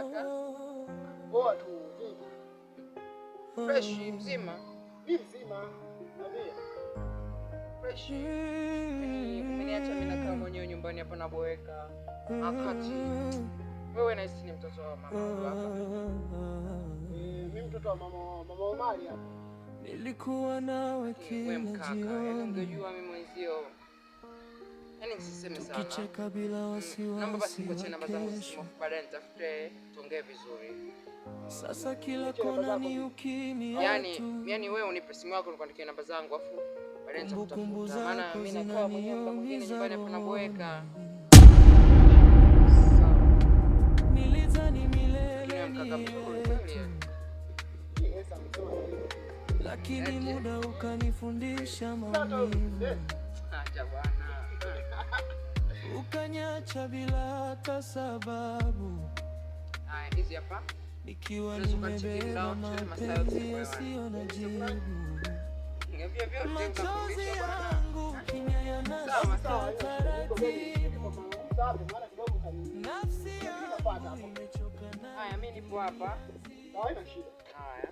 kaka? Poa tu, vipi? Fresh mzima? Mimi mzima. Niambie. Fresh. Umeniacha mimi nakaa mwenyewe nyumbani hapa naboeka. Akati. Wewe na sisi ni mtoto wa mama hapa. Mimi mtoto wa mama Omari hapa. Nilikuwa nawe kila jioni. Ungejua mimi mwenzio. Yaani nisiseme sana. Kicheka bila wasiwasi. Naomba basi nikuachie namba zangu za simu baadaye nitafute tuongee vizuri. Sasa kila kona ni ukimya. Yaani wewe unipe simu yako nikuandikie namba zangu afu baadaye nitakutafuta. Maana mimi nakaa mwenyewe kwa mwingine nyumbani hapa naboeka. Nilizani milele lakini muda ukanifundisha maumivu. Acha bwana. Ukanyacha bila hata sababu. Haya, hizi hapa. Nikiwa nimebeba mapenzi yasiyo na jibu. Machozi yangu kimya yanashuka taratibu. Nafsi yangu imechoka na. Haya, mimi nipo hapa. Haina shida. Haya.